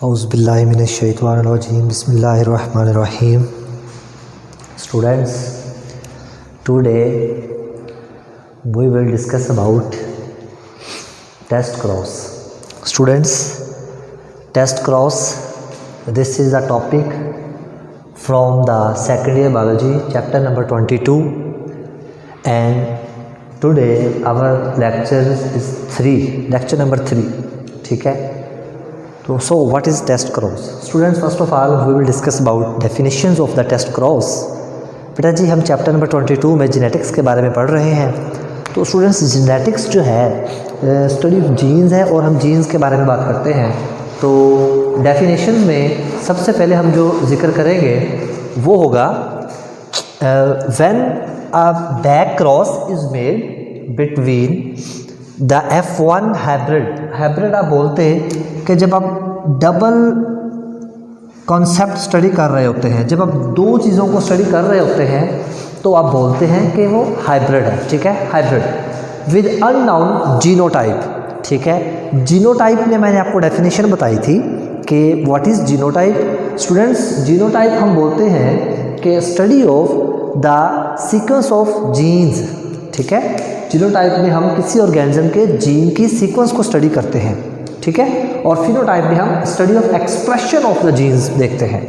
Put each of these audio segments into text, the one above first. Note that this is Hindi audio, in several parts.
औज़ुबिल्लाहिमिनश्शैतानिर्रजीम बिस्मिल्लाहिर्रहमानिर्रहीम। Students, today we will discuss about test cross. Students, test cross, this is a topic from the second year biology chapter number 22, and today our lecture is lecture number 3. ठीक है, तो so what is test cross? Students, first of all we will discuss about definitions of the test cross. बेटा जी हम चैप्टर नंबर 22 में जेनेटिक्स के बारे में पढ़ रहे हैं। तो स्टूडेंट्स, जेनेटिक्स जो है स्टडी ऑफ जीन्स है और हम जीन्स के बारे में बात करते हैं। तो डेफिनेशन में सबसे पहले हम जो जिक्र करेंगे वो होगा when a back cross is made between the F1 hybrid आप बोलते हैं कि जब आप डबल कॉन्सेप्ट स्टडी कर रहे होते हैं, जब आप दो चीज़ों को स्टडी कर रहे होते हैं तो आप बोलते हैं कि वो हाइब्रिड है। ठीक है, हाइब्रिड विद अननाउन जीनोटाइप। ठीक है, जीनोटाइप में मैंने आपको डेफिनेशन बताई थी कि what is genotype. Students, genotype हम बोलते हैं कि study of the sequence of genes. ठीक है, जीनोटाइप में हम किसी ऑर्गेनिज्म के जीन की सीक्वेंस को स्टडी करते हैं। ठीक है, और फिनोटाइप में हम study of expression of the genes देखते हैं।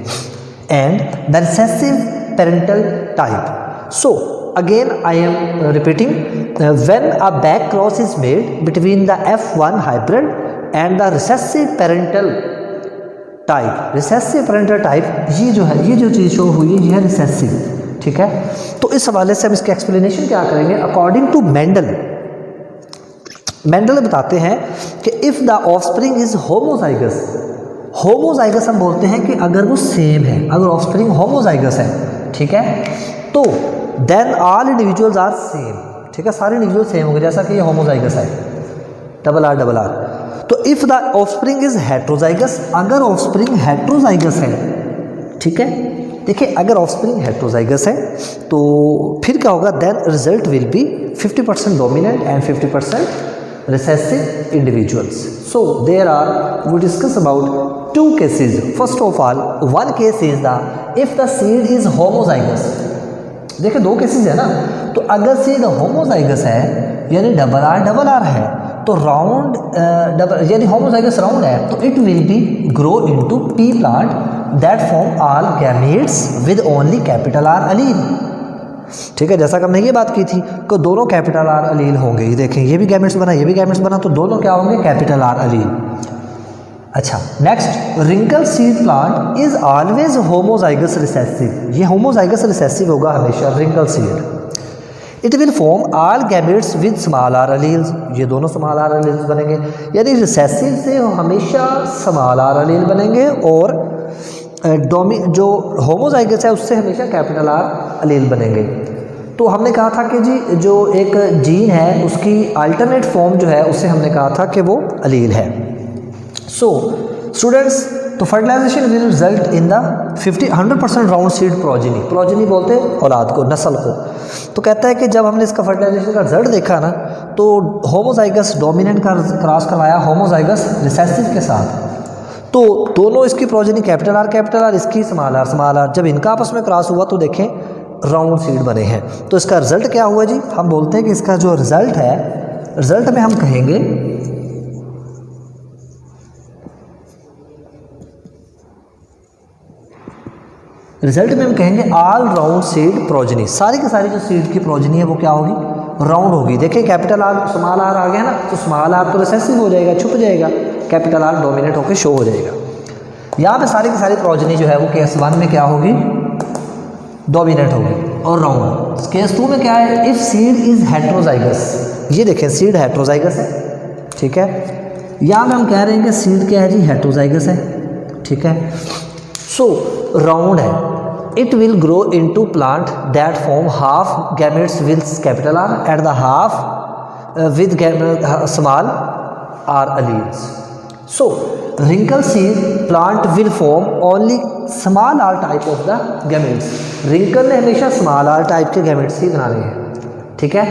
And the recessive parental type. So again I am repeating, when a back cross is made between the F1 hybrid and the recessive parental type. Recessive parental type ये जो चीज़ शो हुई है ये है रिसेसिव। ठीक है, तो इस हवाले से हम इसके एक्सप्लेनेशन क्या करेंगे। अकॉर्डिंग टू मेंडल बताते हैं कि if the offspring is homozygous, homozygous हम बोलते हैं कि अगर वो सेम है, अगर ऑफस्प्रिंग होमोजाइगस है, ठीक है, तो then all individuals are same. ठीक है, सारे इंडिविजुअल सेम होंगे, जैसा कि ये होमोजाइगस है, डबल आर। तो if the offspring is heterozygous, अगर ऑफस्प्रिंग हेट्रोजाइगस है, ठीक है, देखिए अगर ऑफस्प्रिंग हेट्रोजाइगस है तो फिर क्या होगा, then result will be 50% dominant and 50% recessive individuals. So there are, we discuss about two cases. First of all, one case is the if the seed is homozygous. देखिए दो केसेस है ना, तो अगर सीड होमोजाइगस है यानी डबल आर है तो राउंड डबल यानी होमोजाइगस राउंड है तो it will be grow into P plant that form all gametes with only capital R allele. ठीक है, जैसा कि हमने ये बात की थी कि दोनों कैपिटल आर अलील होंगे। ये देखें, ये भी गैमेट्स बना, ये भी गैमेट्स बना, तो दोनों क्या होंगे, कैपिटल आर अलील। अच्छा, next, wrinkle seed plant is always homozygous recessive. ये होमोजाइगस रिसेसिव होगा हमेशा wrinkle seed. It will form all gametes with small are alleles. ये दोनों स्मॉल आर अलील्स बनेंगे, यानी रिसेसिव से हमेशा स्मॉल आर अलील बनेंगे और जो होमोजाइगस है उससे हमेशा कैपिटल आर अलील बनेंगे। तो हमने कहा था कि जी जो एक जीन है उसकी अल्टरनेट फॉर्म जो है उससे हमने कहा था कि वो अलील है। सो स्टूडेंट्स, तो fertilization will result in the 100% round seed progeny. Progeny बोलते हैं औलाद को, नस्ल को। तो कहता है कि जब हमने इसका फर्टिलाइजेशन का रिजल्ट देखा ना तो होमोजाइगस डोमिनेंट का क्रॉस करवाया होमोजाइगस रिसेसिव के साथ, तो दोनों इसकी प्रोजेनी कैपिटल आर, इसकी स्मॉल आर। जब इनका आपस में क्रॉस हुआ तो देखें राउंड सीड बने हैं। तो इसका रिजल्ट क्या हुआ जी, हम बोलते हैं कि इसका जो रिजल्ट है, रिजल्ट में हम कहेंगे ऑल राउंड सीड प्रोजेनी। सारी की सारी जो सीड की प्रोजेनी है वो क्या होगी, राउंड होगी। देखिए कैपिटल आर स्मॉल आर आ गया ना, तो स्मॉल आर तो रिसेसिव हो जाएगा, छुप जाएगा, कैपिटल आर डोमिनेट होकर शो हो जाएगा। यहाँ पे सारी की सारी प्रोजेनी जो है वो केस 1 में क्या होगी, डोमिनेट होगी और राउंड। केस 2 में क्या है, इफ सीड इज हेट्रोजाइगस। ये देखें सीड हेट्रोजाइगस है, ठीक है, यहाँ में हम कह रहे हैं कि सीड क्या है जी, हेट्रोजाइगस है। ठीक है, सो राउंड है। It will grow into plant that form half gametes with capital R at the half with small are alleles. So wrinkle seed plant will form only small r type of the gametes. wrinkle ने हमेशा small r type के gametes ही बनाने हैं। ठीक है,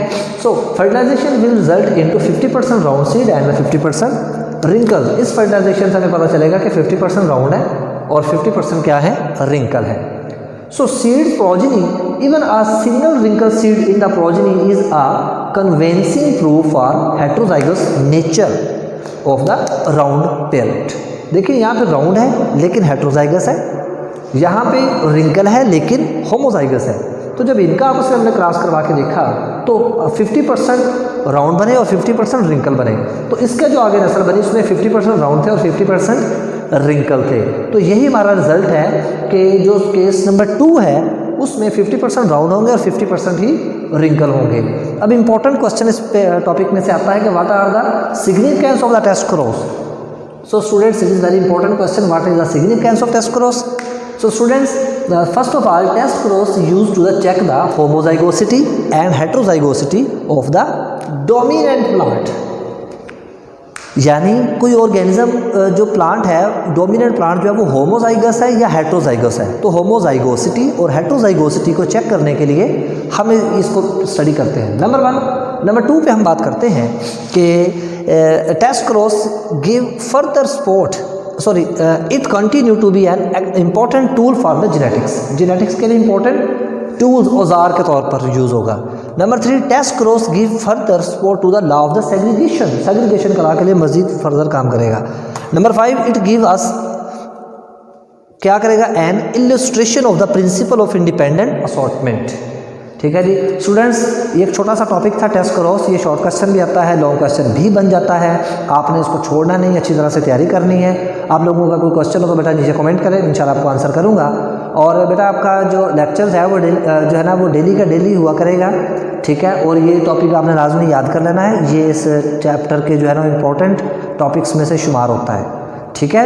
so fertilization will result into 50% round seed and 50% wrinkle, इस फर्टिलाइजेशन से हमें पता चलेगा कि 50% राउंड है और 50% क्या है, रिंकल है। So seed progeny, even a single wrinkle seed in the progeny is a convincing proof for heterozygous nature of the round parent. देखिए यहाँ पे राउंड है लेकिन हेटेरोजाइगस है, यहाँ पे रिंकल है लेकिन होमोजाइगस है। तो जब इनका आपस में हमने क्रॉस करवा के देखा तो 50% राउंड बने और 50% रिंकल बने। तो इसका जो आगे नस्ल बनी उसमें 50% राउंड थे और 50% रिंकल थे। तो यही हमारा रिजल्ट है कि जो केस नंबर 2 है उसमें 50% राउंड होंगे और 50% ही रिंकल होंगे। अब इंपॉर्टेंट क्वेश्चन इस टॉपिक में से आता है कि what are the significance of the test cross. So students, it is very important question. What is the significance of test cross? So students, first of all, test cross used to check the homozygosity and heterozygosity of the dominant plant. यानी कोई ऑर्गेनिज्म जो प्लांट है, डोमिनेंट प्लांट जो है वो होमोजाइगस है या हेट्रोजाइगस है। तो होमोजाइगोसिटी और हेट्रोजाइगोसिटी को चेक करने के लिए हम इसको स्टडी करते हैं। नंबर 1। नंबर 2 पे हम बात करते हैं कि test cross give further support, it continue to be an important tool for the genetics के लिए इम्पोर्टेंट टूल्स, औजार के तौर पर यूज़ होगा। Number 3, test cross give further support to the law of the segregation का लॉ के लिए मजीद फर्दर काम करेगा। नंबर 5, इट गिव अस क्या करेगा, N illustration of the principle of independent assortment. ठीक है जी स्टूडेंट्स, ये एक छोटा सा टॉपिक था टेस्ट क्रॉस। ये शॉर्ट क्वेश्चन भी आता है, लॉन्ग क्वेश्चन भी बन जाता है। आपने इसको छोड़ना नहीं, अच्छी तरह से तैयारी करनी है। आप लोगों का कोई क्वेश्चन हो तो बेटा नीचे कमेंट करें, इंशाल्लाह आपको आंसर करूँगा। और बेटा आपका जो लेक्चर्स है वो जो है ना वो डेली का डेली हुआ करेगा। ठीक है, और ये टॉपिक आपने लाजमी याद कर लेना है, ये इस चैप्टर के जो है ना इम्पोर्टेंट टॉपिक्स में से शुमार होता है। ठीक है,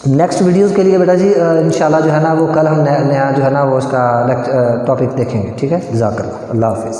नेक्स्ट वीडियोज़ के लिए बेटा जी इंशाल्लाह जो है ना वो कल हम नया जो है ना वो उसका टॉपिक देखेंगे। ठीक है, जज़ाकल्लाह, अल्लाह हाफ़िज़।